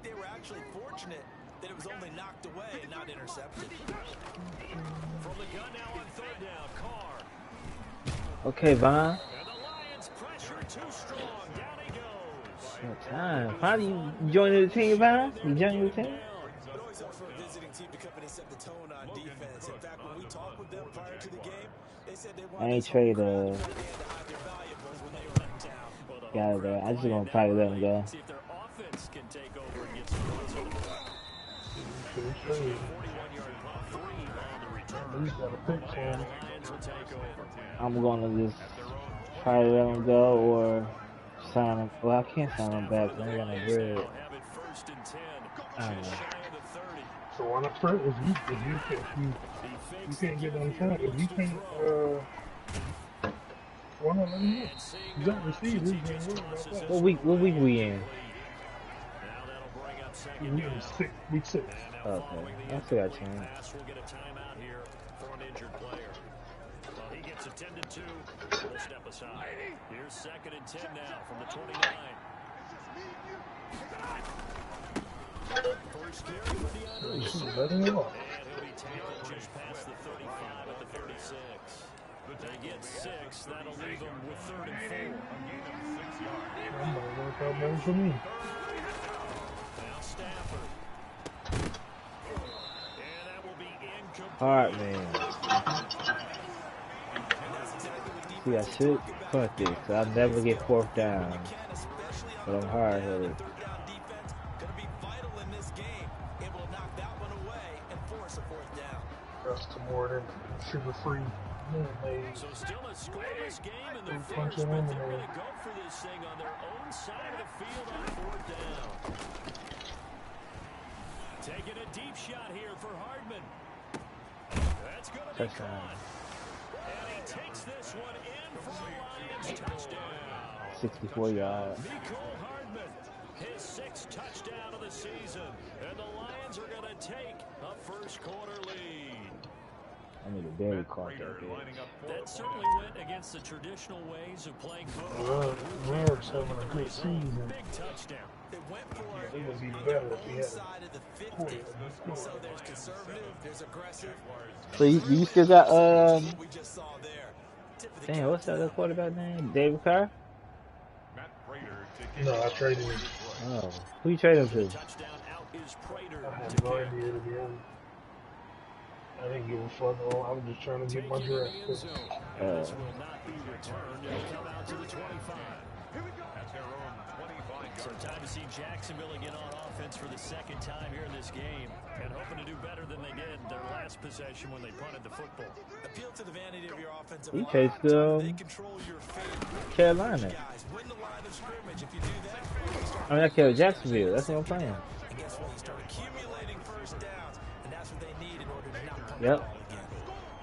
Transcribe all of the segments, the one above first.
they were actually fortunate that it was only knocked away and not intercepted. From the gun now on third down, Carr. Okay, Vaughn. And the Lions pressure too strong. Down he goes. No time. Finally, you joining the team, Vaughn? You joining the team? It always helps for a visiting team to come in and set the tone on defense. In fact, when we talked with them prior to the game, they said they wanted I ain't trade their valuables when they were in town. Got it there. I just gonna probably let him go. See if their offense can take over and get some points on the board. 41-yard pop, 3 on the return. Lions will take over. I'm gonna just try to let him go or sign him. Well, I can't sign him back. I ain't got no bread. I don't know. So why not trade? If you can't get on track, if you can't, why not let him go? You got receivers. What week we in? Week 6. Okay, I still got a chance. He gets attended to. We'll step aside. Here's 2nd and 10 now from the 29. First carry for DeAndre. And he'll be tackled just past the 35 at the 36. They get 6. That'll leave him with 3rd and 4. That might work out better for me. Now Stafford. And that will be incomplete. All right, man. See, I should punt this, so I'll never get 4th down. But I'm hard-headed. That's to more than sugar-free lemonade. So still a scoreless game in the first, but they're going to go for this thing on their own side of the field on 4th down. Taking a deep shot here for Hardman. That's going to be caught. And he takes this one in for a Lions touchdown. 64 yards. Mecole Hardman, his 6th touchdown of the season. And the Lions are going to take a first-quarter lead. I need a barely caught that bitch. That certainly went against the traditional ways of playing football. Rams having a good season. Big touchdown. It went for it would be better if he had side of the 50. So there's conservative, there's aggressive. So you still got we just saw there. Damn, what's that other quarterback name? David Carr? No, I traded him. Oh, who you traded him to? I have no idea, to be honest. I didn't give a fuck. I was just trying to get my draft pick. This will not be returned. It'll come out to the 25. So time to see Jacksonville again on offense for the 2nd time here in this game, and hoping to do better than they did their last possession when they punted the football. Appeal to the vanity of your offensive line. They control your fate. Carolina. Win the line of scrimmage. If you do that, I mean, I care Jacksonville. That's what I'm playing. And guess what? You start accumulating first downs, and that's what they need in order to not punt Yep. the ball again.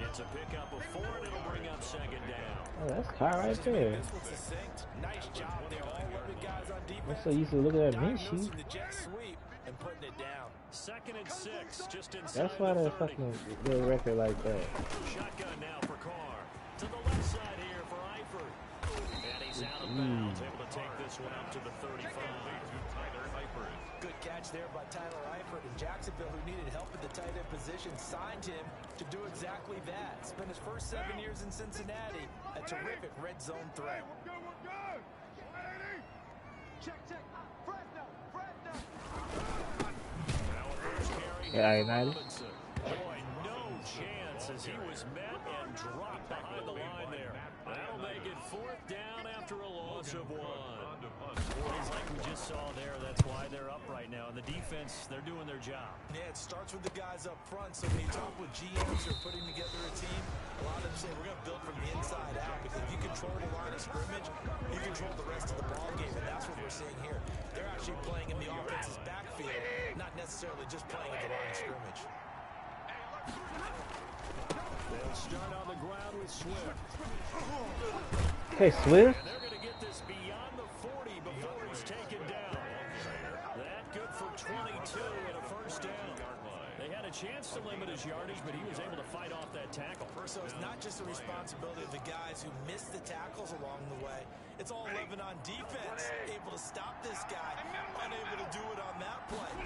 It's a pickup of 4, and it'll bring up 2nd down. Oh, that's Carr right there. Nice job there. All 11 guys on defense. I'm so used to looking at me shoot. The jet sweep and putting it down. 2nd and 6, just inside. That's why they fucking do a record like that. Shotgun now for Carr. To the left side here for Eifert. And he's out of bounds, able to take this one up to the 35. Good catch there by Tyler Eifert. And Jacksonville, who needed help at the tight end position, signed him to do exactly that. Spent his first 7 years in Cincinnati. A terrific red zone threat. Yeah, United. Boy, no chance as he was met and dropped behind the line there. That'll make it 4th down after a loss of 1. Boys, like we just saw there, that's why they're up right now. And the defense, they're doing their job. Yeah, it starts with the guys up front. So when you talk with GMs who are putting together a team, a lot of them say we're going to build from the inside out. Because if you control the line of scrimmage, you control the rest of the ball game. And that's what we're seeing here. They're actually playing in the offense's backfield, not necessarily just playing at the line of scrimmage. They'll start on the ground with Swift. Okay, Swift. And they're going to get this beyond the 40 before he's taken down. That good for 22 and a first down. They had a chance to limit his yardage, but he was able to fight off that tackle. So it's not just the responsibility of the guys who missed the tackles along the way. It's all 11 on defense, able to stop this guy, unable to do it on that play.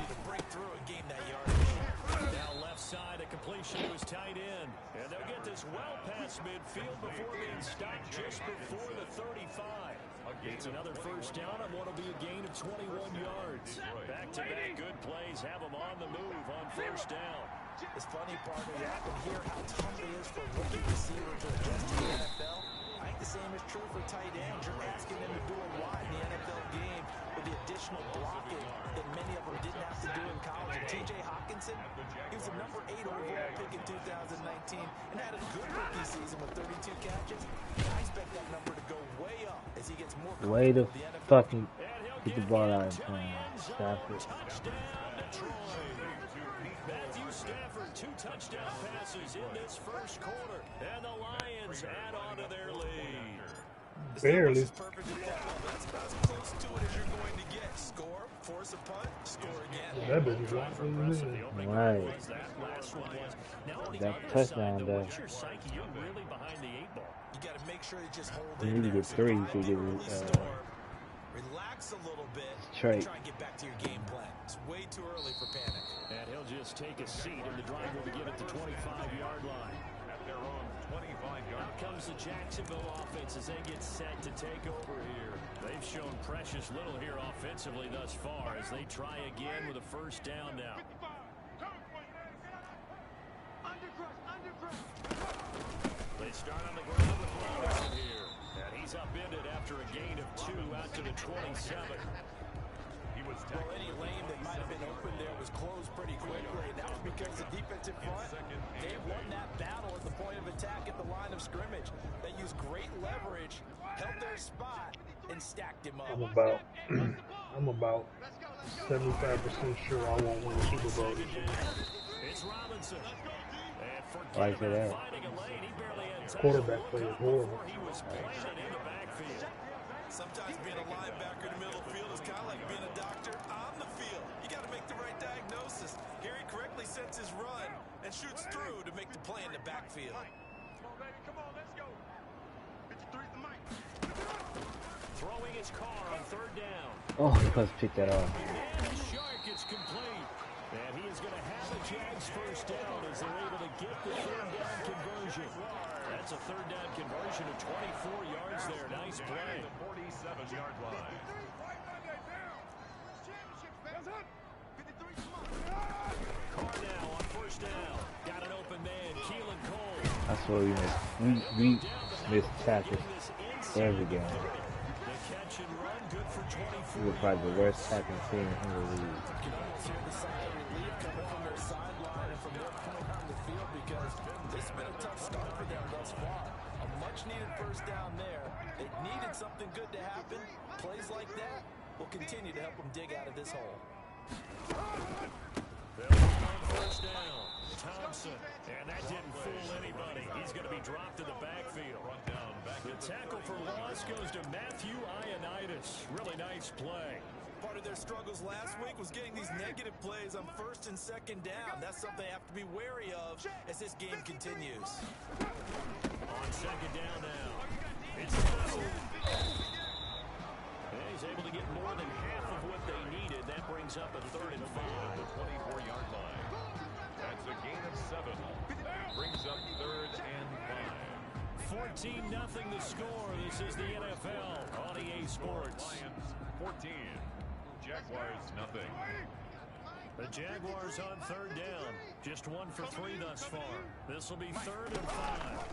ability to break through and gain that yardage. Now left side, a completion to his tight end. And they'll get this well past midfield before being stopped just before the 35. It's another first down on what will be a gain of 21 yards. Back-to-back good plays have them on the move on first down. It's funny, partner, you often hear how tough it is for rookie receivers to adjust to the NFL. I think the same is true for tight ends. You're asking them to do a lot in the NFL game with the additional blocking that many of them didn't have to do in college. And T.J. Hawkinson, he was a number 8 overall pick in 2019 and had a good rookie season with 32 catches. I expect that number to go way up as he gets more way to the NFL. fucking get the ball out of time. Stafford. Matthew Stafford, 2 touchdown passes in this first quarter. And the Lions add on to their lead. Barely. That's about as close to it as you're going to get. Score, force a punt, score again. That bitch is not Right. That That touchdown, though. what's your psyche? You're really behind the 8 ball. You got to make sure you just hold You in need to there. get 3 to get Relax a little bit Trey. and try and get back to your game plan. It's way too early for panic. And he'll just take a seat, and the drive will begin at the 25-yard line. At their own 25-yard. Out comes the Jacksonville offense as they get set to take over here. They've shown precious little here offensively thus far as they try again with a first down now. They start on the ground with Robinson here. And he's upended after a gain of 2 out to the 27. Well, any lane that might have been open there was closed pretty quickly. And that was because the defensive front, they won that battle at the point of attack at the line of scrimmage. They used great leverage, held their spot, and stacked him up. I'm about 75% sure I won't win the Super Bowl this year. It's Robinson. Like it out. Quarterback play is horrible. Sometimes being a linebacker in the middle of the field is kind of like being a doctor on the field. You got to make the right diagnosis. Here he correctly sets his run and shoots through to make the play in the backfield. Throwing his car on third down. Oh, let's pick that off. And the shark is complete. And he is going to have the Jags first down as they're able to get the third down conversion. That's a third down conversion of 24 yards there. Nice play. The 47-yard line. Carr now on first down. Got an open man. Keelan Cole. That's what we missed. We missed tackles every game. The catch and run, good for 24. We were probably the worst tackling team in the league. You can almost hear the sigh of relief coming from their sideline and from their point on the field because this has been a tough start for them thus far. A much-needed first down there. They needed something good to happen. Plays like that will continue to help them dig out of this hole. First down. Thompson. And that didn't fool anybody. He's going to be dropped to the backfield. The tackle for loss goes to Matthew Ioannidis. Really nice play. Part of their struggles last week was getting these negative plays on first and second down. That's something they have to be wary of as this game continues. On second down now. It's Thompson. And he's able to get more than half of what they needed. That brings up a 3rd and 5. The 24-yard line. That's a gain of 7. Brings up 3rd and 5. 14-0 the score. This is the NFL on EA Sports. Lions 14. Jaguars nothing. The Jaguars on third down. Just 1 for 3 thus far. This will be 3rd and 5.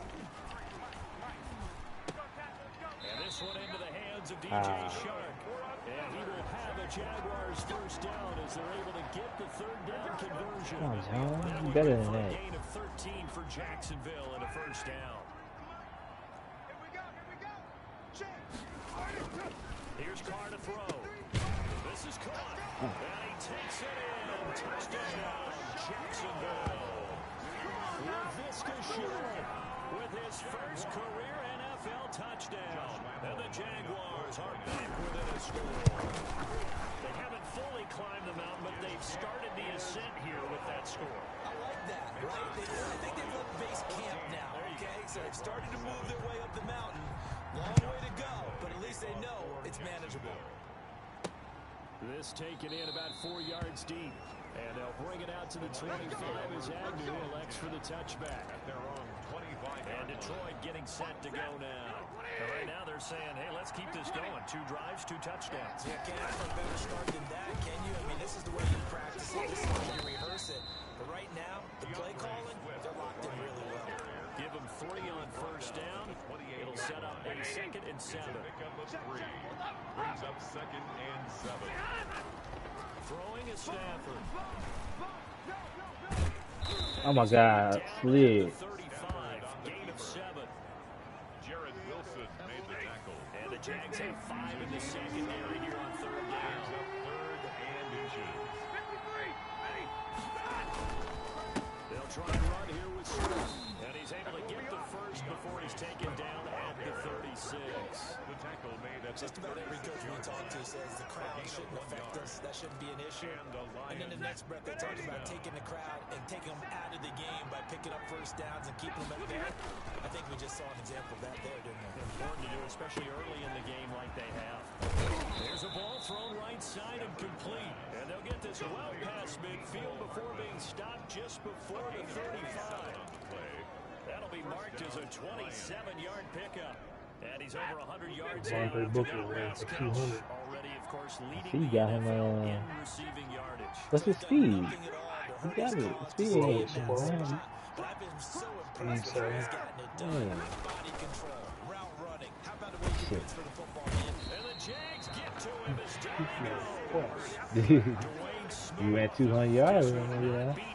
And this one into the hands of DJ Shark. And he will have a Jaguars first down as they're able to get the third down conversion. Come on, John. You better than that. A gain of 13 for Jacksonville and a first down. Here's Carr to throw. This is caught. And he takes it in. Touchdown, Jacksonville. Laviska Shenault with his first career NFL touchdown. And the Jaguars are back within a score. They haven't fully climbed the mountain, but they've started the ascent here with that score. I like that, right? I think they've left base camp now, okay? So they've started to move their way up the mountain. Long way to go, but at least they know it's manageable. This taken in about 4 yards deep. And they'll bring it out to the 25 as Agnew elects for the touchback. At their own 25. And Detroit getting set to go now. And right now they're saying, hey, let's keep this going. 2 drives, 2 touchdowns. Yeah, can't have a better start than that, can you? I mean, this is the way you practice it. This is the way you rehearse it. But right now, the play calling, they're locked in really well. Give them 3 on first down. It'll set up a 2nd and 7. Pickup of 3. Brings up 2nd and 7. Throwing is Stafford. Oh my God, slid. 35, gain of 7. Jared Wilson made the tackle. And the Jags have 5 in the secondary here on 3rd down. Brings up 3rd and inches. They'll try and run here with Swift. And he's able to get the first before he's taken down at the 36. The tackle made at Just about every coach we talk to says the crowd shouldn't affect us. That shouldn't be an issue. And then the next breath, they talk about taking the crowd and taking them out of the game by picking up first downs and keeping them at bay. I think we just saw an example of that there, didn't we? Important to do, especially early in the game like they have. There's a ball thrown right side and complete. And they'll get this well past midfield before being stopped just before the 35. That'll be marked as a 27-yard pickup. And he's over 100 yards Andre Booker ran for 200. Already, of course, leading He got him, in receiving yardage. What's his speed? He got it. Speed was Shit. And the Jags get to him as Johnny Dude, you ran 200 yards. Be Yeah.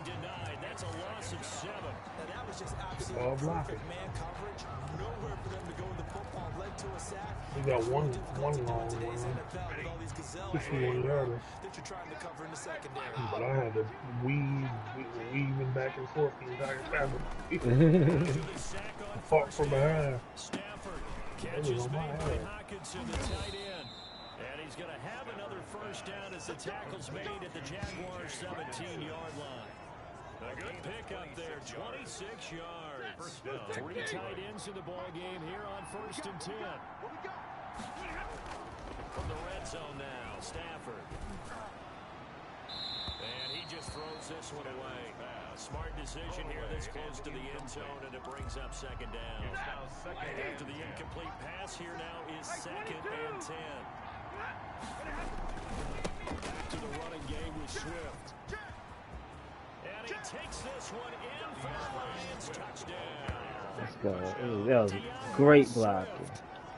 denied. That's a loss of 7. And that was just All absolute blocking. perfect man coverage. Nowhere for them to go with the football. Led to a sack. We got one Difficult to do long in today's one. NFL with all these gazelles 61 yarder. that you're trying to cover in the secondary. But I had to weaving back and forth the entire time. The sack on Fought first from down. behind. Stafford That was catches on my made by head. Hawkinson, the tight end. And he's going to have another first down as the tackle's made at the Jaguars' 17-yard line. A good pickup there, 26 yards. 3 tight ends in the ball game here on 1st and 10. From the red zone now, Stafford. And he just throws this one away. Smart decision here this close to the end zone, and it brings up 2nd down. After the incomplete pass, here now is 2nd and 10. Back to the running game with Swift. And he takes this one in for the Lions. Touchdown. Let's go. Ooh, that was great blocking.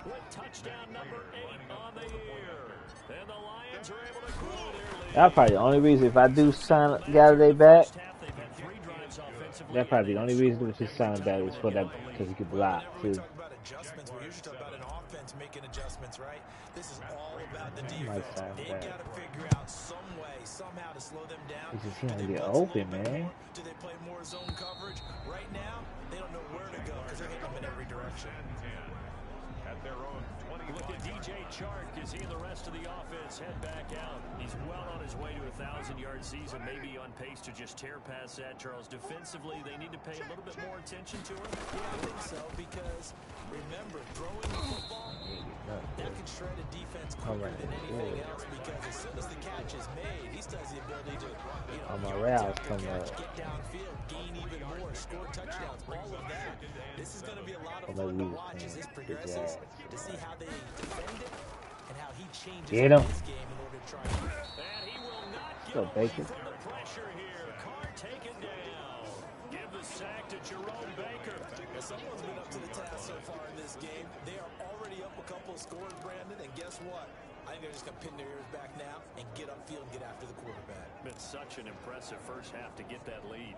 With touchdown number 8 on the year. And the Lions are able to grow their lead. That's probably the only reason if I do sign Galladay back. That's probably the only reason to just sign him back is for that because he could block Whenever we too. talk about adjustments, we usually talk about an offense making adjustments, right? This is all about the Might defense. sign They back. got to figure out some way, somehow to slow them down. He just Do can't they get blitz a open, little bit man. more? Do they play more zone coverage? Right now, they don't know where to go because they're hitting them in every direction. At their own 25. Look at DJ Chark as he and the rest of the offense head back out. He's well on his way to a 1,000-yard season, maybe on pace to just tear past that, Charles. Defensively, they need to pay a little bit more attention to him. Yeah, I think so because, remember, throwing the football, that can shred a defense quicker than anything else because as soon as the catch is made, he still has the ability to, My yards routes after come catch, up. get downfield, gain even more, score touchdowns, all of that. This is going to be a lot of Although fun to we was watch as this playing good progresses, jazz. to see how they defend it and how he changes Get him. his game in order to try to And he will not get What's up, away Baker? from the pressure here. Carr taken down. Give the sack to Jerome Baker. Well, someone's been up to the task so far in this game. They are already up a couple of scores, Brandon, and guess what? I think they're just going to pin their ears back now and get upfield and get after the quarterback. Been such an impressive first half to get that lead.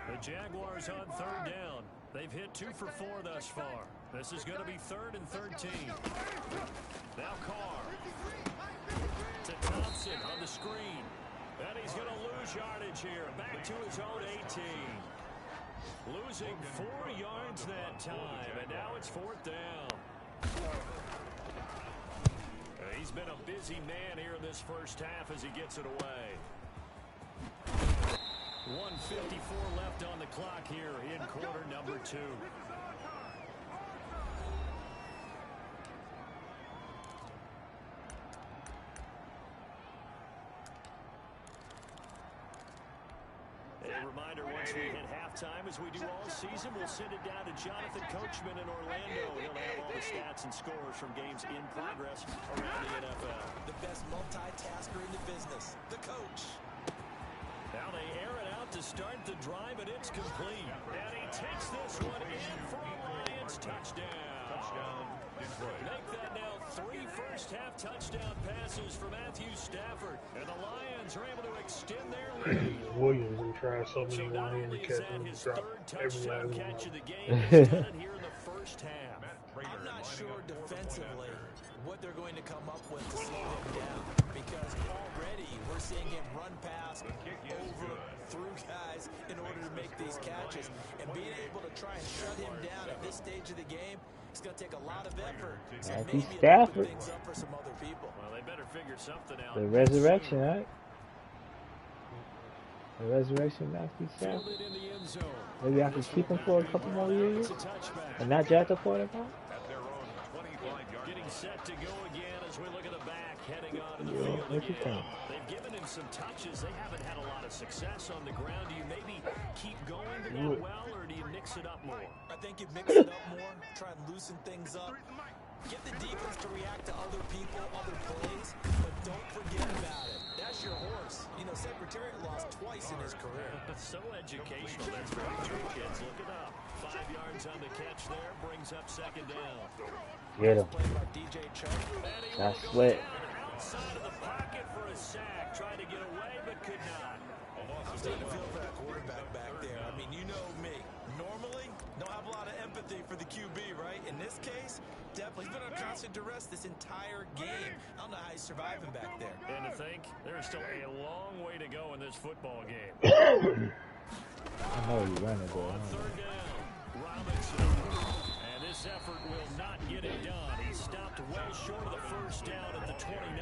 The Jaguars on 3rd down. They've hit 2 for 4 thus far. This is going to be 3rd and 13. Now Carr to Thompson on the screen. And he's going to lose yardage here. Back to his own 18. Losing 4 yards that time, and now it's 4th down. He's been a busy man here in this first half as he gets it away. 1:54 left on the clock here in quarter number 2. reminder, once we hit halftime, as we do all season, we'll send it down to Jonathan Coachman in Orlando. He'll have all the stats and scores from games in progress around the NFL. The best multitasker in the business, the coach. Now they air it out to start the drive, and it's complete. And he takes this one in for a Lions touchdown. Touchdown, Detroit. Make that now 3 first-half touchdown passes for Matthew Stafford. And the Lions are able to extend their lead. Williams and tried so many So not Lions only to is catch that him, his dropped third every touchdown last catch one. of the game, he's done it here in the first half. I'm not sure defensively what they're going to come up with to slow him down, because already we're seeing him run past, over, through guys in order to make these catches. And being able to try and shut him down at this stage of the game, it's going to take a lot of effort. So Matthew maybe Stafford. things up for some other people. Well, they better figure something out. The resurrection, right? The resurrection, Matthew Stafford. Fielded in the end zone. Maybe I can keep him for a couple more years It's a touchback. and not draft a quarterback. At their own 25-yard Getting line. set to go again as we look at the back, heading onto the Yeah, field what you again. think? They've given him some touches. They haven't had a lot of success on the ground. Do you maybe keep going to that well, or do you mix it up more? I think you mix it up more, try and loosen things up. Get the defense to react to other people, other plays, but don't forget about it. That's your horse. You know, Secretariat lost twice in his career. So educational. That's very true, kids. Look it up. 5 yards on the catch there. Brings up second down. Get him. Played by DJ Chubb. And he That's will go sweat. down outside of the pocket for a sack. Tried to get away, but could not. I'm starting to feel for that quarterback back there. I mean, you know me. Normally, don't have a lot of empathy for the QB, right? In this case, definitely. He's been on constant duress this entire game. I don't know how he's surviving back there. And to think, there's still a long way to go in this football game. I know you running, boy. On third down, Robinson. And this effort will not get it done. He stopped well short of the first down at the 29.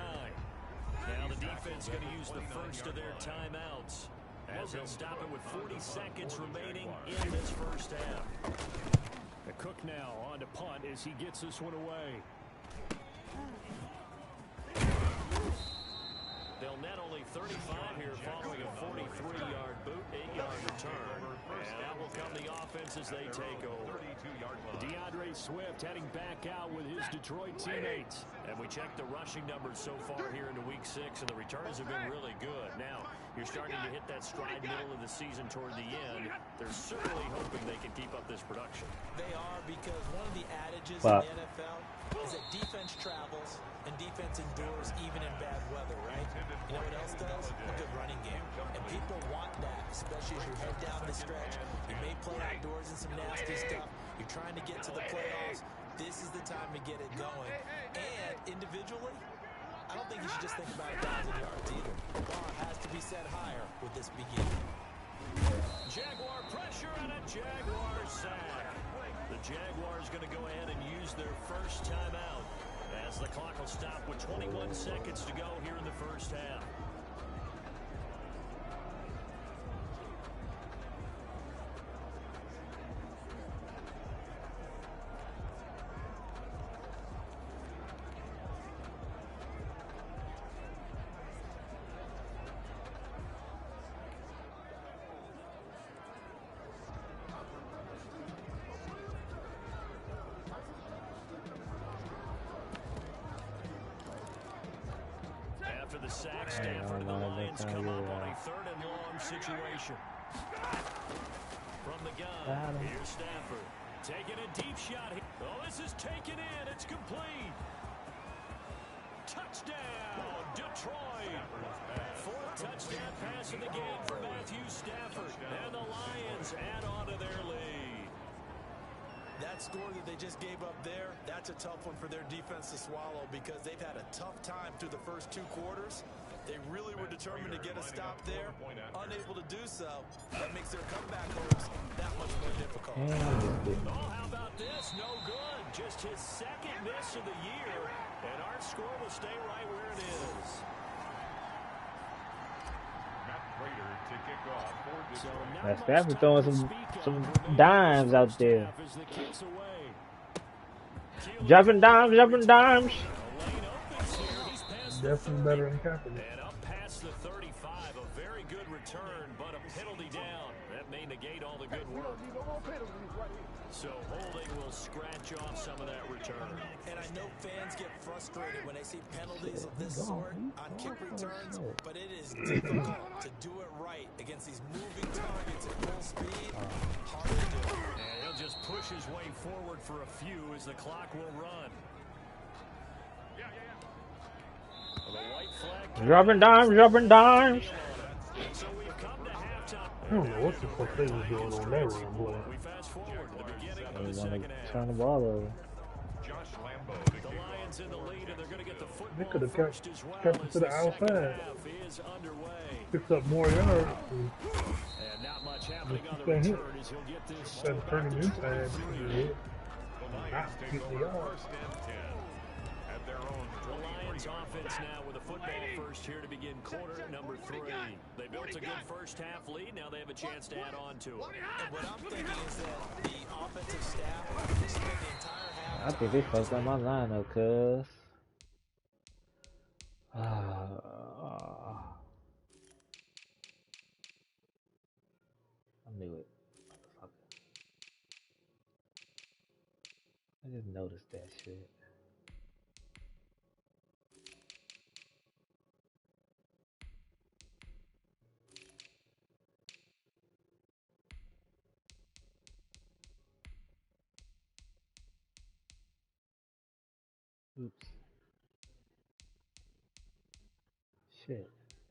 Now the defense going to use the first of their timeouts, as they'll stop it with 40 seconds remaining in this first half. The Cook now on to punt as he gets this one away. They'll net only 35 here following a 43-yard boot, 8-yard return. And that will come the offense as they take over. DeAndre Swift heading back out with his Detroit teammates. And we checked the rushing numbers so far here into Week 6, and the returns have been really good. Now, you're starting to hit that stride middle of the season toward the end. They're certainly hoping they can keep up this production. They are, because one of the adages Wow. in the NFL is that defense travels and defense endures even in bad weather, right? You know what else does? A good running game. And people want that, especially as you head down the stretch. You may play outdoors in some nasty stuff. You're trying to get to the playoffs. This is the time to get it going. And individually, I don't think you should just think about 1,000 yards either. The bar has to be set higher with this beginning. Jaguar pressure and a Jaguar sack. The Jaguars going to go ahead and use their first timeout, as the clock will stop with 21 seconds to go here in the first half. After the sack, Stafford and the Lions come up on a 3rd and long situation. From the gun, here's Stafford. Taking a deep shot. Oh, this is taken in. It's complete. Touchdown, Detroit. 4th touchdown pass in the game for Matthew Stafford. And the Lions add on to their lead. That score that they just gave up there, that's a tough one for their defense to swallow, because they've had a tough time through the first 2 quarters. They really were determined to get a stop there, unable to do so. That makes their comeback hopes that much more difficult. Oh, how about this? No good. Just his 2nd miss of the year, and our score will stay right where it is. To kick off for Detroit. That Stafford throwing some dimes out there. Jumping dimes, jumping dimes. Definitely better than Kaepernick. And up past the 35, a very good return, but a penalty down. may negate all the good work. So holding will scratch off some of that return. And I know fans get frustrated when they see penalties of this sort on kick returns, but it is difficult to do it right against these moving targets at full speed. Hard to do. And he'll just push his way forward for a few as the clock will run. Dropping dimes, dropping dimes. So we've come to halftime. I don't know what the fuck they was doing on that run, boy. We fast forward to the beginning of They the want second to half. turn the ball over. Josh Lambo, The Lions in the lead, and they're going to get the They football could have first as well kept it as to the the second outside. half is underway. Picked up more yards. And not much happening on the Been hit. return as he'll get this Instead of back turning to inside, 23. the Lions not take get the over yards. first and 10 at their own The Lions 23-yard offense line. now with a football first here to begin quarter number 3. They built a good first half lead. Now they have a chance to add on to it. And what I'm thinking is that the offensive staff spent the entire half. I think they fucked up my lineup, cuz. I knew it. Motherfucker. I just noticed that shit. Oops. Shit.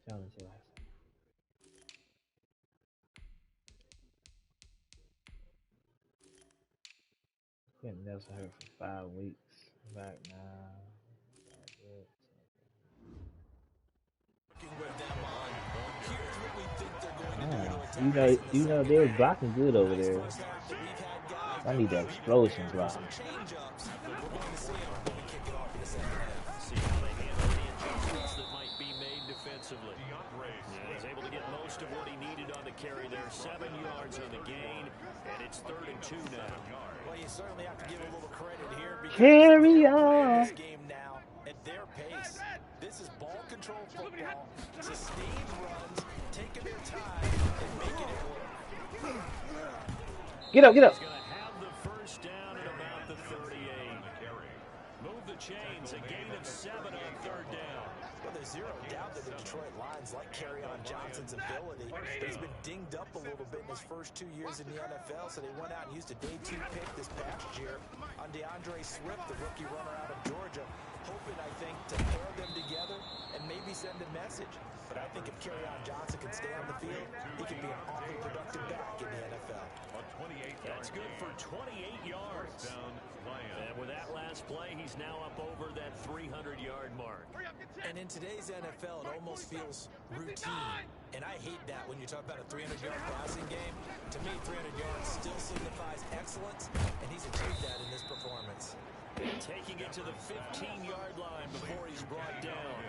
Challenge your ass. Quentin Nelson hurt for 5 weeks. Back now. With them on. Here's what we think they're going to do to attack You know, us in the you know second they was half. blocking good over Nice there. first half that we've had guys I need that explosion block. some change-ups, but we're going to see them when we kick it off in the second half. See how they handle the adjustments that might be made defensively. DeAndre Yeah, he's able to get most of what he needed on the carry there. 7 yards on the gain, and it's 3rd and 2 now. Well, you certainly have to give a little credit here because Carry they're playing on. this game now at their pace. This is ball control football, sustained runs, taking their time and making it work. Get up, get up. He's going to have the first down at about the 38. Move the chains, a gain of 7 on 3rd down. Well, there's zero doubt that the Detroit Lions like Kerryon Johnson's ability. He's been dinged up a little bit in his first 2 years in the NFL, so they went out and used a day 2 pick this past year on DeAndre Swift, the rookie runner out of Georgia, hoping, I think, to pair them together and maybe send a message. But I think if Kerryon Johnson can stay on the field, he can be an awfully productive back in the NFL. That's good for 28 yards. And with that last play, he's now up over that 300-yard mark. And in today's NFL, it almost feels routine. And I hate that when you talk about a 300-yard passing game. To me, 300 yards still signifies excellence, and he's achieved that in this performance. Taking it to the 15-yard line before he's brought down.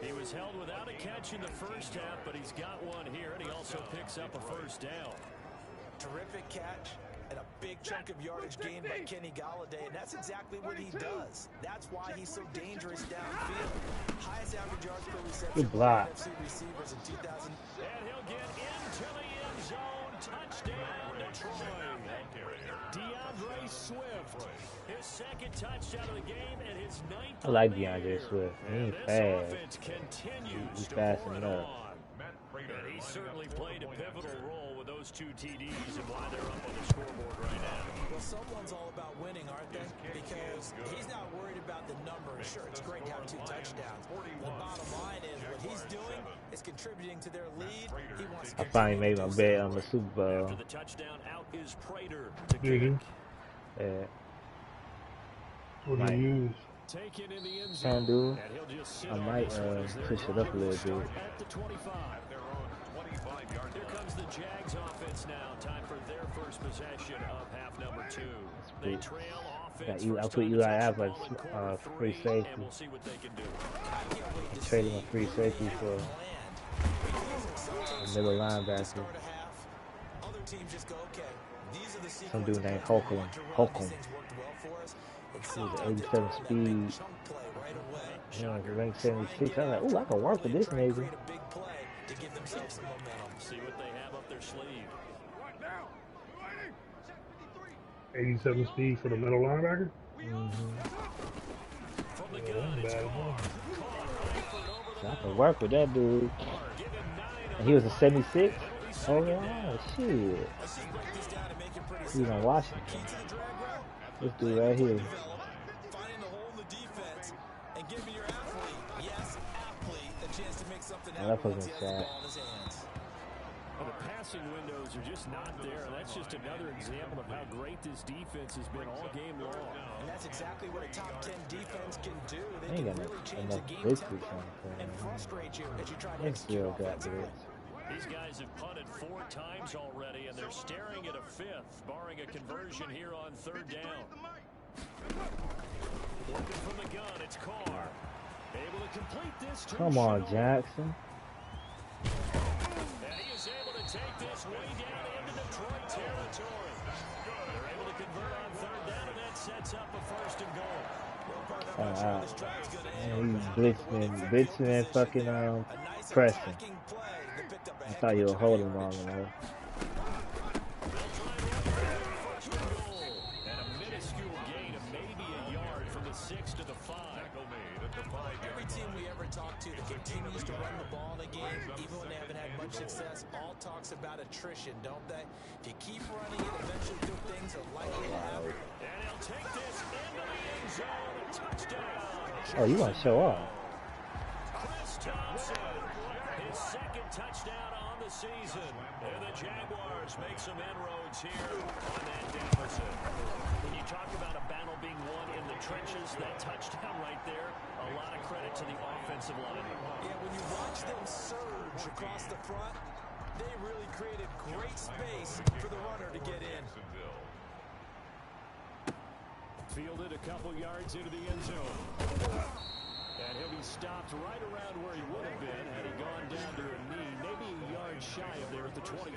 He was held without a catch in the first half, but he's got one here, and he also picks up a first down. Terrific catch and a big chunk of yardage gained by Kenny Golladay, and that's exactly what he does. That's why he's so dangerous downfield. Highest average yards per reception Good block. NFC receivers in 2000. And he'll get into the end zone. Touchdown, Detroit. DeAndre Swift, his second touchdown of the game and his 9th. I like DeAndre Swift. He ain't This fast. offense continues He's to fast pour it enough. on. And he certainly played a pivotal role with those 2 TDs and why they're up on the scoreboard right now. Well, someone's all about winning, aren't they? Because he's not worried about the number. Sure, it's great to have 2 touchdowns. The bottom line is what he's doing is contributing to their lead. He wants to I finally made my bet on the Super Bowl. After the touchdown, out is Prater to Biggie. kick. Yeah. What do Right. you use? Taken in the end Can zone. do. And he'll just sit I on might this one as their push it up a little start bit. at the 25. Here comes the Jags offense now. Time for their first possession of half number 2. They trail offense. I first put time Eli possession Apple ball in as quarter free 3, safety. and we'll see what they can do. Traded him a free safety for a middle linebacker. Other teams just go, okay, these are the Some dude named sequences Holcomb. we want to run. Holcomb. These things worked well for us. And With sometimes the they're 87 trying to speed. make a chunk play right away. You know, rank 76. I'm like, ooh, I can work with this Try and nigga. create a big play to give themselves some momentum. See what they have up their sleeve. '87 speed for the middle linebacker. From the Yeah, gun, that's it's bad. Carr. Caught Eifert over the So I can middle. work with that dude. Give him 9 And he was on a the 76. play, and it'll be Oh, second yeah, down. shit. Let's just break this down and make it pretty He was simple. in Key Washington. to the drag route, This dude letting right the play here. develop, finding the hole in the defense, and giving your athlete, yes, athlete, a chance to make something Oh, that happen once fucking he has the shot. ball in his hands. Well, the passing windows are just not there. That's just another example of how great this defense has been all game long. And that's exactly what a top 10 defense can do. They Ain't can got really change enough the game blitzes tempo on and the frustrate you as you try to They execute still got offensively. blitz. These guys have punted 4 times already, and they're staring at a 5th, barring a conversion here on 3rd down. Looking from the gun, it's Carr. Able to complete this to Come on, Chenault. Jackson. And he is able to take this way down into Detroit territory. They're able to convert on 3rd down, and that sets up a 1st and goal. And he's blitzing and fucking pressing. I thought you were holding on to him. And a minuscule gain of maybe a yard from the 6 to the 5. Every team we ever talk to that continues to run the ball in a game, even when they haven't had much success, all talks about attrition, don't they? If you keep running it, eventually good things are likely to happen. And he'll take this into the end zone. A touchdown. Oh, you want to show off? Chris Thompson, his 2nd touchdown on the season. And the Jaguars make some inroads here on that deficit. When you talk about a battle being won in the trenches, that touchdown right there, a lot of credit to the offensive line. Yeah, when you watch them surge across the front, they really created great space for the runner to get in. Fielded a couple yards into the end zone. And he'll be stopped right around where he would have been had he gone down to a knee, maybe a yard shy of there at the 24.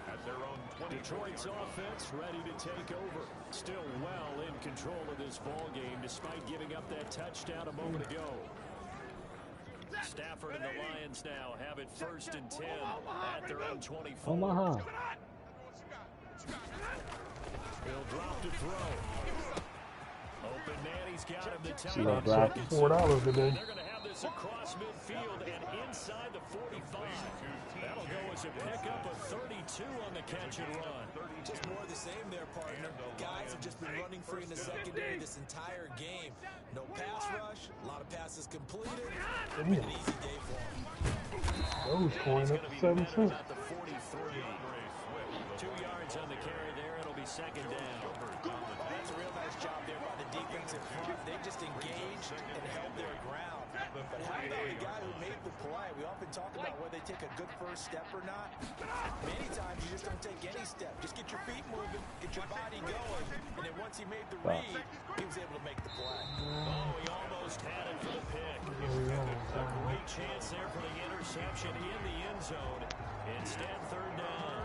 At their own 20. Detroit's offense ready to take over. Still well in control of this ball game despite giving up that touchdown a moment ago. Stafford and the Lions now have it 1st and 10 at their own 24. Omaha. He'll drop to throw. Open man, he's got him the See that time. block? $4 today. They're going to have this across midfield and inside the 45. That'll go as a pickup of 32 on the catch and run. Just more of the same there, partner. Guys have just been running free in the secondary this entire game. No pass rush, a lot of passes completed. Been an easy day for him. Those coin up to 7 cents. About the 43. 2 yards on the carry there. It'll be 2nd down. That's a real nice job there by the defensive front. They just engaged and held their ground. But how about the guy who made the play? We often talk about whether they take a good first step or not. Many times you just don't take any step. Just get your feet moving, get your body going. And then once he made the read, he was able to make the play. Oh, he almost had it for the pick. A great chance there for the interception in the end zone. Instead, 3rd down.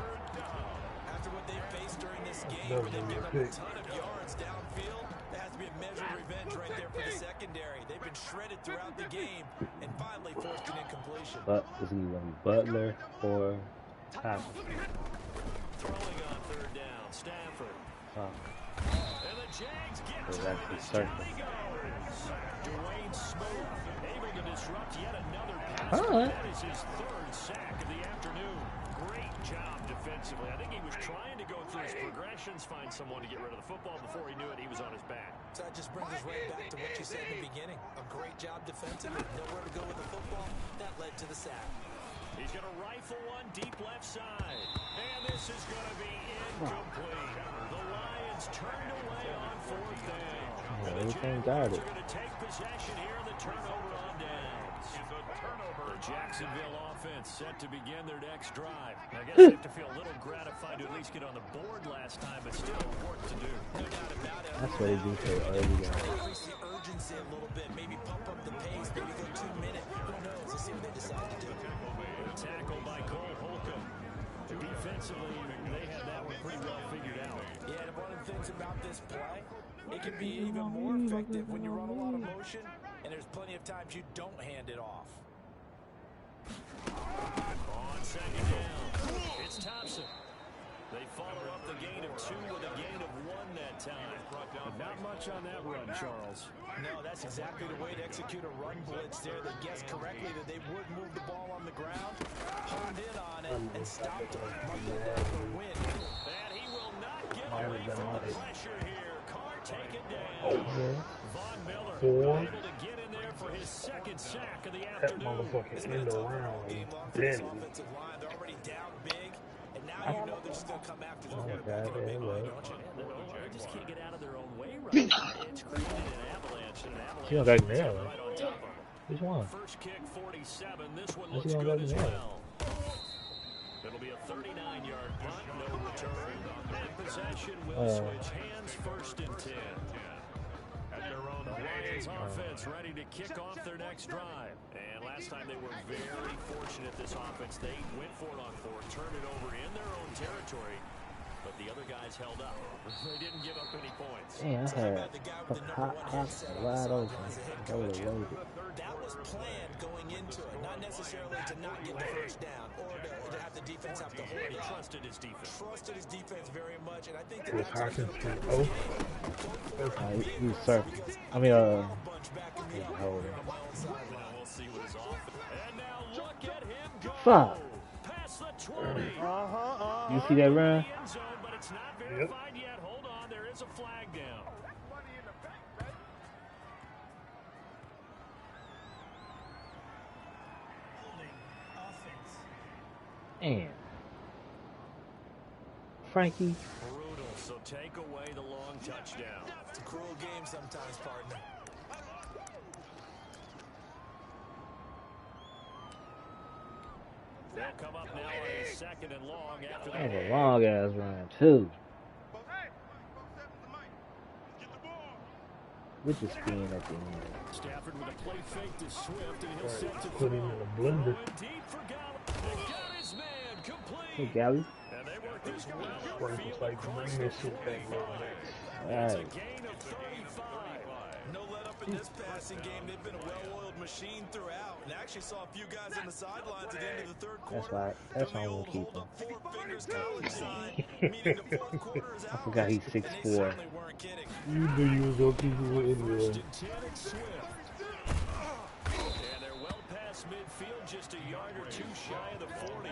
After what they faced during this game, where they've given up a ton of yards downfield, there has to be a measure of revenge right there for the secondary. They've been shredded throughout the game and finally forced an incompletion. But is he going to be Butler or Thompson? Throwing on 3rd down, Stafford. Oh, And the Jags get so to that's it. the It's circle. Johnny goes. Dwayne Smoot able to disrupt yet another pass. All right. That is his 3rd sack of the afternoon. Great job defensively. I think he was trying to go through his progressions, find someone to get rid of the football. Before he knew it, he was on his back. So that just brings us right back to what you said in the beginning. A great job defensively, nowhere to go with the football. That led to the sack. He's going to rifle one deep left side. And this is going to be incomplete. The Lions turned away on 4th down. And the everything Jaguars got it. are going to take possession here in the turnover on downs. The Jacksonville offense set to begin their next drive. I guess they have to feel a little gratified to at least get on the board last time, but still work to do. No doubt about it. That's what they do for early guys. Increase the urgency a little bit, maybe pump up the pace, maybe go 2 minute. Who knows? Let's see what they decide to do. Tackle by Cole Holcomb. Defensively, they had that one pretty well figured out. Yeah, and one of the things about this play, it can be even more effective when you run a lot of motion, and there's plenty of times you don't hand it off. On 2nd down, it's Thompson. That's exactly the way to execute a run blitz there. They guessed correctly that they would move the ball on the ground, honed in on it, and stopped them. Mark that down for a win. And he will not get away from the pressure here. Carr taken down. Von Miller able to get in there for his second sack of the afternoon. That motherfucking end around. This offensive line, they're already down big, and now you know they're just going to come after the quarterback in a big way, don't you? They just can't get out of their own way right now. It's created an avalanche, and an avalanche She don't got nail. right on top of them. Which one? First kick, 47. This one She looks don't good got as nail. well. It'll be a 39-yard punt, no return. And possession will switch hands, first and 10. The Lions offense ready to kick off their next drive. And last time they were very fortunate, this offense. They went for it on fourth, turned it over in their own territory. But the other guys held up. They didn't give up any points. Man, I had a hot wide open. That was planned going into it, not necessarily to not get the first down or to have the defense have to hold it. Trusted his defense. Trusted his defense very much, and I think Was Hawkins He's surfing. I mean, We'll see what is off. And now look at him go. Fuck. Past the 20. You see that run? End zone, but it's not verified yet. Hold on, there is a flag down. Man. Frankie. Brutal, so take away the long touchdown. it's a cruel game sometimes, partner. They'll come up now on a second and long after That's that. a long ass run, too. With the spin at the end. Stafford with a play fake to Swift, and he'll set to put him in a blender. Deep for Gallup. They got his man Hey, complete. Gally. And they work this well Work upfield is like across bring the this shit back. 45. All It's a right. gain of 35. No let up in this passing game. They've been a well-oiled machine throughout. And I actually saw a few guys on the sidelines at the end of the third quarter. That's right. That's why I'm Doing gonna the keep old him. hold up four fingers college sign, meaning the fourth quarter is I out. forgot he's And they 6'4". certainly weren't kidding. You knew you was gonna keep it anyway. First and 10 at Swift. And they're well past midfield, just a yard or two shy of the 40.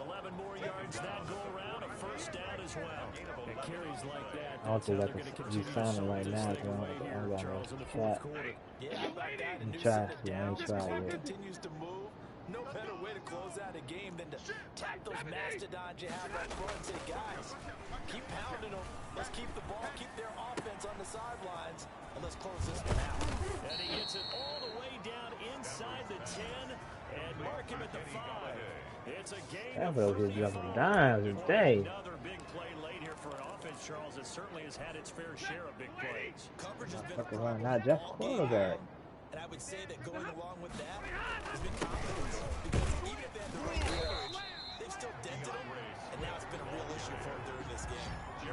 11 more yards that go around, a first down as well. And carries like that. I don't think I that's how they're can gonna be continue to signing solve right this now, thing so away I here, don't got Charles, in no the fourth shot. quarter. Yeah, how about that? A I'm new trying set of to, I ain't downs. tried Clock yet. continues to move. No better way to close out a game than to tap those mastodons you have up front and say, guys, keep pounding them. Let's keep the ball, keep their offense on the sidelines, and let's close this one out. And he gets it all the way down inside the 10 and mark him at the 5. It's a gain of That was 35. jumping dimes today. Another big play late here for an offense, Charles, that certainly has had its fair share of big plays. Coverage has been Fucking a run, problem not just all game quarterback. long, and I would say that going along with that has been confidence. Because even if they had the right coverage, they've still dented them, and now it's been a real issue for them during this game. A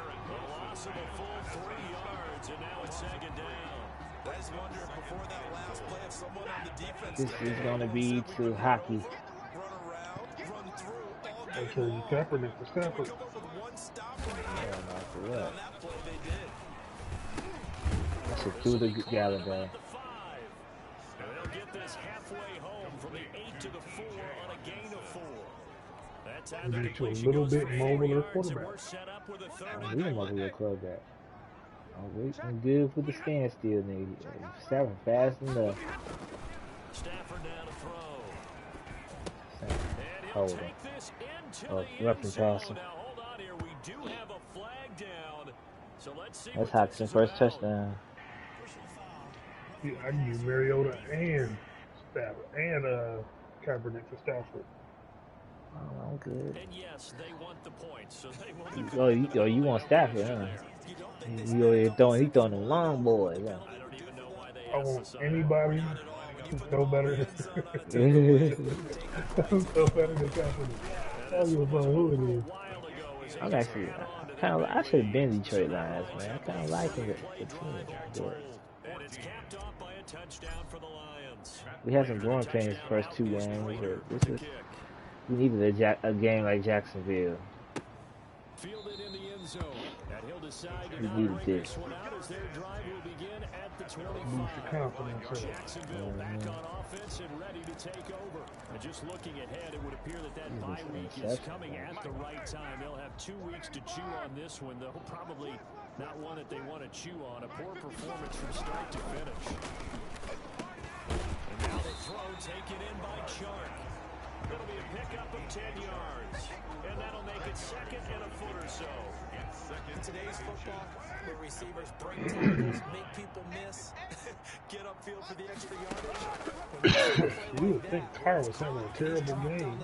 loss of a full 3 yards, and now it's second down. I just wonder if before that last play, if someone on the defense This is going to be to hockey. run around, run through all game Make sure you long, Kaepernick for Stafford. come up with one stop right Yeah, here. no, for And what? on that play, they did. That's a through the gallon guy. The 5. And they'll get this halfway home from the 8 to the 4 on a gain of 4. That's how the Need to a completion little goes bit for 4 mobiler yards, and quarterback. we're set up with a third We and don't goal. want to be a quarterback. I'm good for the standstill, nigga. Stafford fast enough. Stafford down to throw. And he'll Hold on. take this into Oh, the end reference zone. passing. Now hold on here. We do have a flag down. So let's see That's what this Hawkinson is first about. touchdown. Yeah, I can use Mariota and Stafford and Kaepernick for Stafford. Oh, I'm good. And yes, they want the points, so they want the You want Stafford, huh? He throwing them long boys, huh? I don't even know why they I asked the want side. anybody who's no better than who's no better than Kaepernick. I don't give a fuck who it is. I'm actually kind of. I should have been Detroit Lions, man. I kind of like the team. But And it's capped off by a touchdown for the Lions. we had some growing pains the first 2 games. But this is, we needed a game like Jacksonville. Fielded in the end zone. At he'll decide to You not needed bring this. this one out as their drive will begin at the Boost your 25. confidence. Jacksonville back on offense and ready to take over. And just looking ahead, it would appear that that bye week is coming at the right time. They'll have 2 weeks to chew on this one, though probably not one that they want to chew on. A poor performance from start to finish. And now the throw taken in by Chark. It'll be a pickup of 10 yards. And that'll make it second and a foot or so. In today's football, where receivers break tackles, make people miss, get upfield for the extra yardage. You would think Carr was having a terrible game.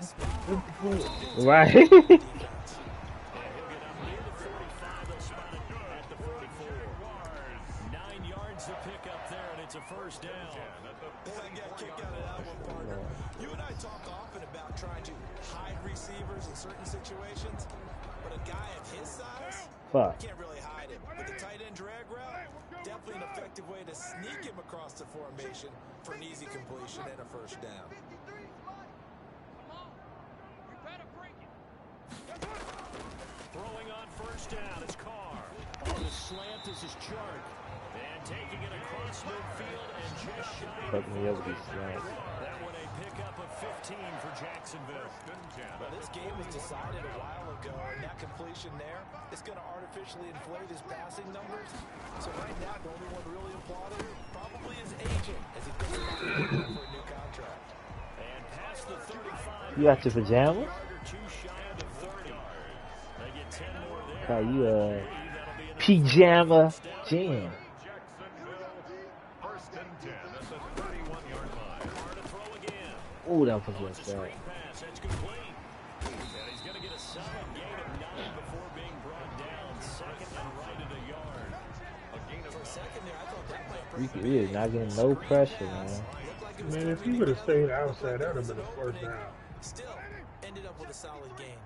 Right. And he'll get up near the 45. They'll spot it at the 44. 9 yards to pick up there, and it's a first down. I got kicked out of that one, partner. You and I talk often about trying to hide receivers in certain situations, but a guy of his size, Fuck. can't really hide it. But the tight end drag route, definitely an effective way to sneak him across the formation for an easy completion and a first down. Throwing on first down is Carr. On the slant is his Chark. And taking it across midfield and just shy of Fuck me up with these slants. that one a pickup of 15 for Jacksonville. Well, this game was decided a while ago, and that completion there is going to artificially inflate his passing numbers. So right now, the only one really applauding probably his agent as he thinks about for a new contract. And past the 35. You got your pajamas? Too shy of the 30. They get 10 more there. How you That'll be enough. pajama jam? First and 10 at the 31-yard line. Carr to throw again. Ooh, that was It's a just bad. screen pass. That's complete. And he's going to get a solid gain of 9 before being brought down. Second and right at a yard. A gain of a second there, I thought that might We is not getting no pressure, man. Man, if he would have stayed outside, that would have been a first down. Still ended up with a solid gain.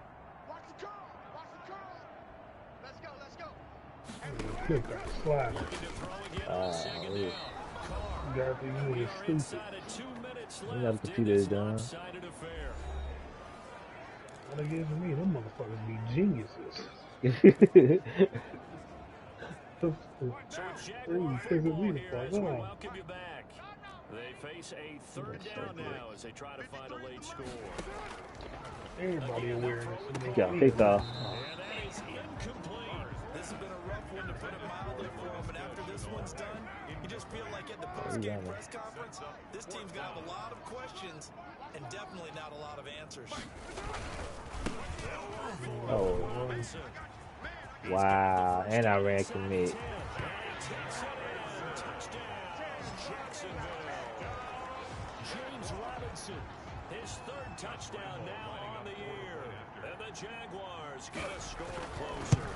Kick that slide. Yeah. Got the unit stupid. Inside of 2 minutes You got left the in computer this done. lopsided affair. What they gave to me, them motherfuckers be geniuses. So Jaguar football here as we welcome you back. They face a third down now as they try to find a late score. Everybody awareness. You got picked off. And that is incomplete. This has been a rough one to put it mildly for him, and after this one's done, you just feel like at the post-game press conference, this team's going to have a lot of questions and definitely not a lot of answers. Oh. Wow. And I ran commit. James Robinson, his third touchdown now on the year. And the Jaguars get a score closer.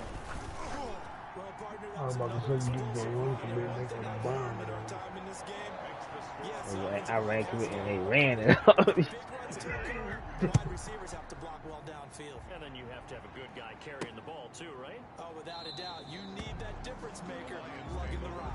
Well, partner, I was about to say you just go run from there, they gonna bomb it on. time in this game. I ran commit and they ran it up. Big runs too. Wide receivers have to block well downfield. And then you have to have a good guy carrying the ball too, right? Oh, without a doubt, you need that difference maker lugging the rock.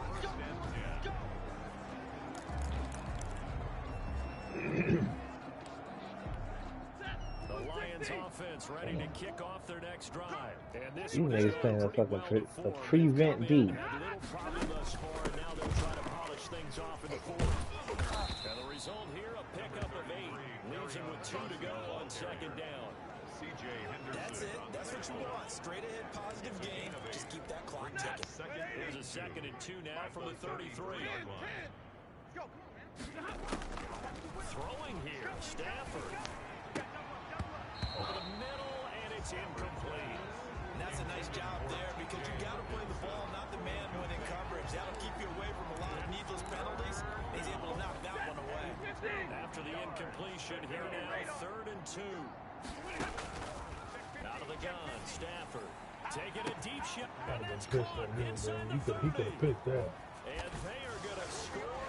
The Lions offense ready to kick off their next drive. And this These one niggas is playing a going pretty fucking well a before. prevent They've D. come in, had little problem thus far, and now they'll try to polish things off in the fourth. And the result here, a pickup of 8. Leaves him with 2 to go on second down. That's it. That's what you want. Straight ahead, positive gain. Just keep that clock ticking. Here's a 2nd and 2 now from the 33. Throwing here, Stafford. Over the middle, and it's incomplete. And that's a nice job there because you got to play the ball, not the man when in coverage. That'll keep you away from a lot of needless penalties. He's able to knock that one away. After the incompletion, here now, 3rd and 2. Out of the gun, Stafford taking a deep shot. I'd have been pissed at him, bro. He could have picked that. And they are going to score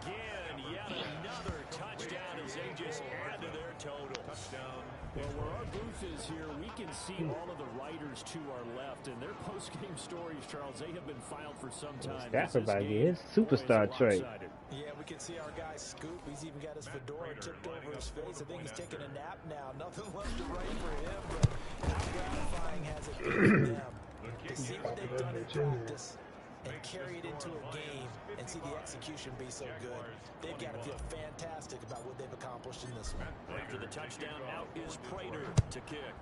again. Yet another touchdown as they just add to their total. Touchdown. Well, where our booth is here, we can see all of the writers to our left. And their post-game stories, Charles, they have been filed for some time. Stafford about to get his superstar trait. Yeah, we can see our guy Scoop. He's even got his fedora tipped over his face. I think he's taking a nap now. Nothing left to write for him, but how gratifying has it been for them? To see what they've done in practice and carry it into a game and see the execution be so good, they've got to feel fantastic about what they've accomplished in this one. After the touchdown, out is Prater to kick.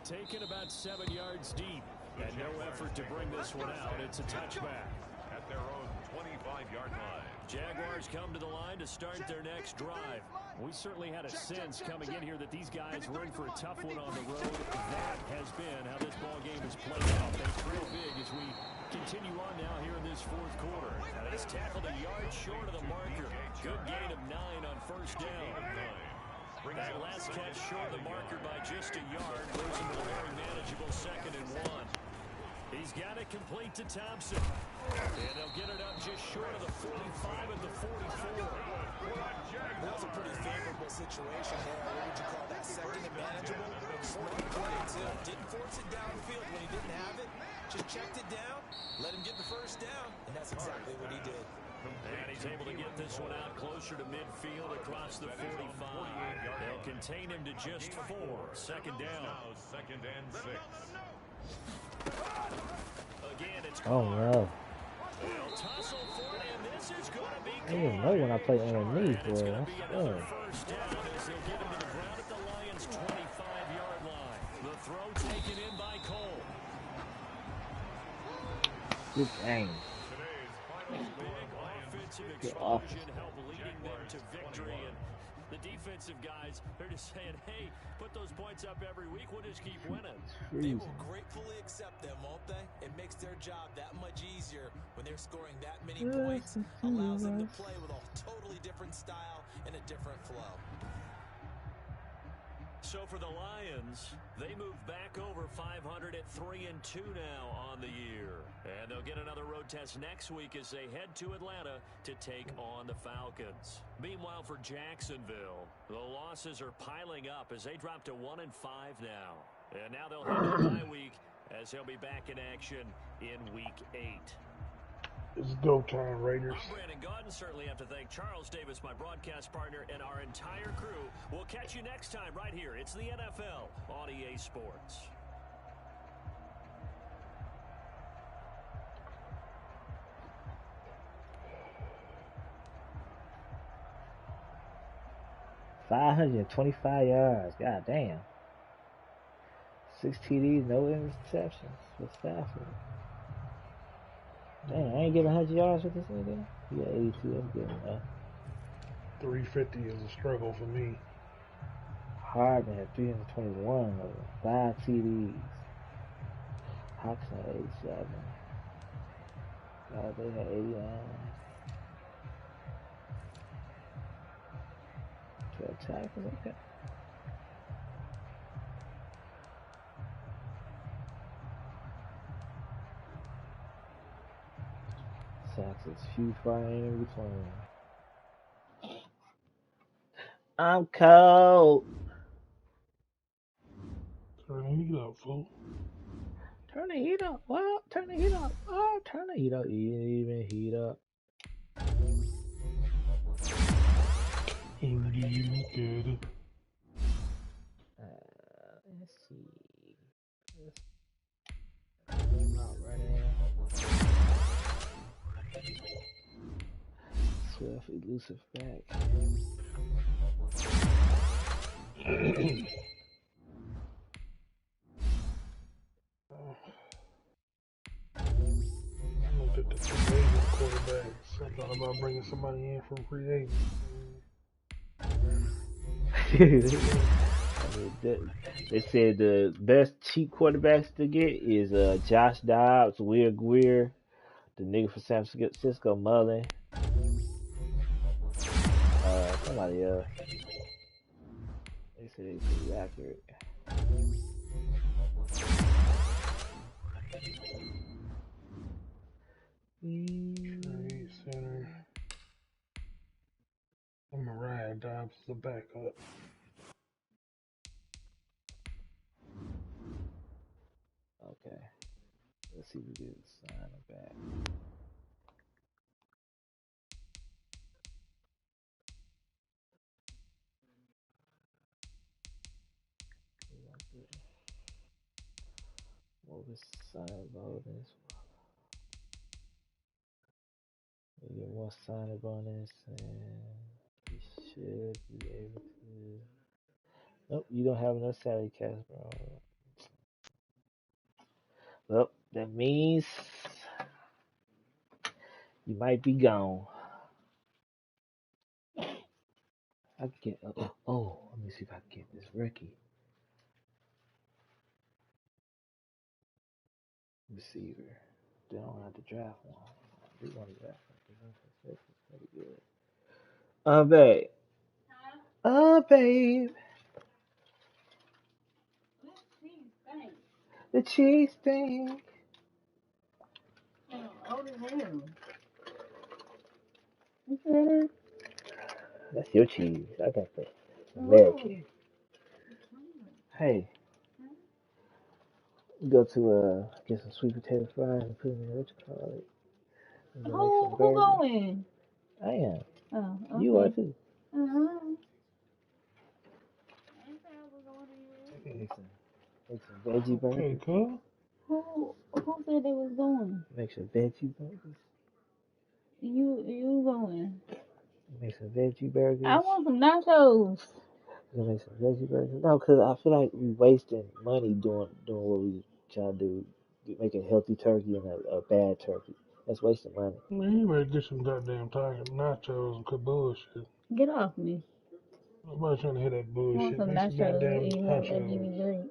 Taken about 7 yards deep, and no effort to bring this one out. It's a touchback. At their own 25-yard line. Jaguars come to the line to start their next drive. We certainly had a sense coming in here that these guys were in for a tough one on the road. That has been how this ball game has played out. They trail big as we continue on now here in this fourth quarter. And he's tackled a yard short of the marker. Good gain of 9 on first down. That last catch short of the marker by just a yard goes into a very manageable 2nd and 1. He's got it complete to Thompson. And they'll get it up just short of the 45 and the 44. That was a pretty favorable situation there. What would you call that? 2nd and manageable? Smart play, too. Didn't force it downfield when he didn't have it. Just checked it down, let him get the first down, and that's exactly what he did. And he's able to get this one out closer to midfield across the 45. They'll contain him to just 4. 2nd down. Now 2nd and 6. Again, it's Oh no. they'll tussle for it, and this is going to be I didn't even know when I play underneath, it's boy. going to That's be another good. first down as they'll get him to the ground at the Lions' 25-yard line. The throw taken in by Cole. Good game. Today's final score, Big offensive Good explosion help leading them to victory. And the defensive guys, they're just saying, hey, put those points up every week. We'll just keep winning. They Freezing. will gratefully accept them, won't they? It makes their job that much easier when they're scoring that many points. Allows them to play with a totally different style and a different flow. So for the Lions, they move back over 500 at 3-2 now on the year. And they'll get another road test next week as they head to Atlanta to take on the Falcons. Meanwhile, for Jacksonville, the losses are piling up as they drop to 1-5 now. And now they'll head to the bye week as they'll be back in action in Week 8. It's go time, Raiders. I'm Brandon Gaudin. Certainly have to thank Charles Davis, my broadcast partner, and our entire crew. We'll catch you next time right here. It's the NFL on EA Sports. $525 yards. God damn. 6 TDs, no interceptions for Stafford. Damn, I ain't getting 100 yards with this nigga. He got 82. That's good enough. 350 is a struggle for me. Hardman had 321 of them. 5 TDs. Hawks had 87. They had 89. 12 tackles, okay. Sacks is few far in between. I'm cold. Turn the heat up, fool. Turn the heat up. What? Turn the heat up. Oh, turn the heat up. Even heat up. Indeed, good. Let's see. Not running. Swift, elusive back. I looked at the free agent quarterbacks. I thought about bringing somebody in from free agents. They said the best cheap quarterbacks to get is Josh Dobbs, Will Greer, the nigga from San Francisco, Mullen, somebody else. They said they pretty accurate. Trade center. I'm gonna ride Dobbs as a backup. Okay. Let's see if we can sign him back. Let's sign bonus. We get more sign bonus, and we should be able to. Nope, you don't have enough salary cash, bro. Well, that means you might be gone. I can get. Let me see if I can get this rookie receiver. They don't have to draft one. We want to draft one. That's pretty good. Babe. Babe. The cheese thing. Oh, the hell. You said it? That's your cheese. I got the American. Hey, go to get some sweet potato fries and put them in what you call it. And then make some Who burgers. going? I am. Oh, okay. You are too. Uh-huh. Make some veggie burgers. Okay, cool. Who said they was going? Make some veggie burgers. You going? Make some veggie burgers. I want some nachos. Make some veggie burgers. No, because I feel like we wasting money doing what we trying to do, making a healthy turkey and a bad turkey. That's wasting money. Man, you better get some goddamn nachos and quit bullshit. Get off me. Nobody trying to hear that I want bullshit. some Make some nachos goddamn and you won't let me nachos. drink.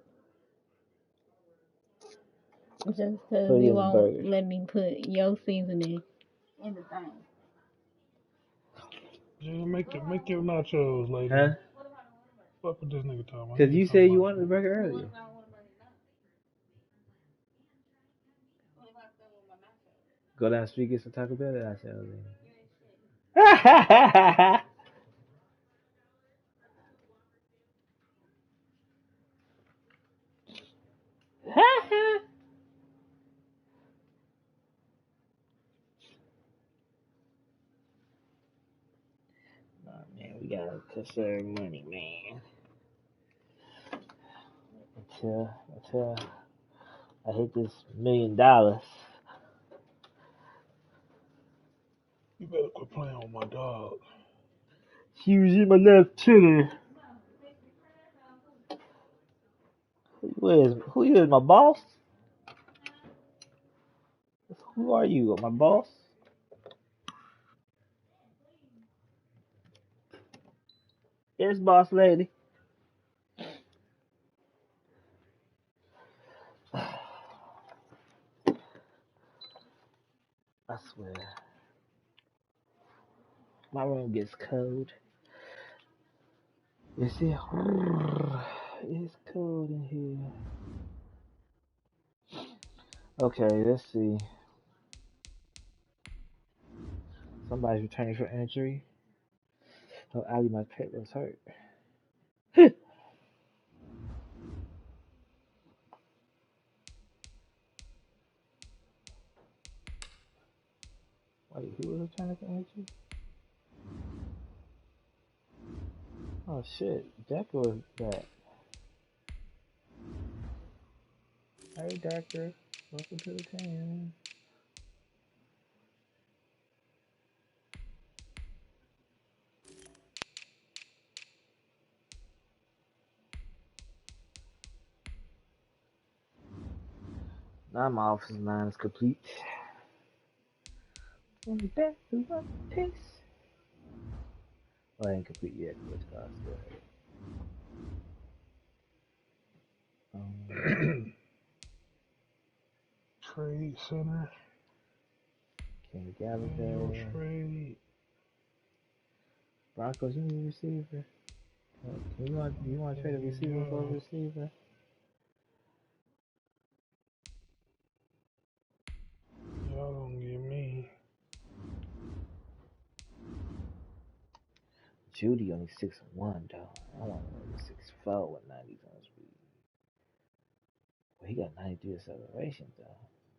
Just because So you you won't burgers. let me put your seasoning in the thing. Yeah, make your nachos, lady. Huh? Fuck with this nigga talking about. Because you said you wanted a burger earlier. Go down the street, get some Taco Bell, and I said, oh, man, we gotta conserve money, man. Until I hit this $1 million. You better quit playing with my dog. She was in my left titty. Who is my boss? Who are you, my boss? Yes, boss lady. I swear. My room gets cold. You see? It's cold in here. Okay, let's see. Somebody's returning for injury. Oh, Ali, my pet was hurt. Wait, who was returning for injury? Oh shit, Decker was back. Hey Decker, welcome to the team. Now my office line is complete. And back to one piece. Well, I ain't complete yet, but it's still Trade center. Kenny Annual Galladay. trade. Broncos, you need a receiver. Do you want to trade a receiver for a receiver? Y'all don't give me. Judy only 6'1", though. I want to 6'4" with 90 on speed. Well, he got 93 acceleration, though.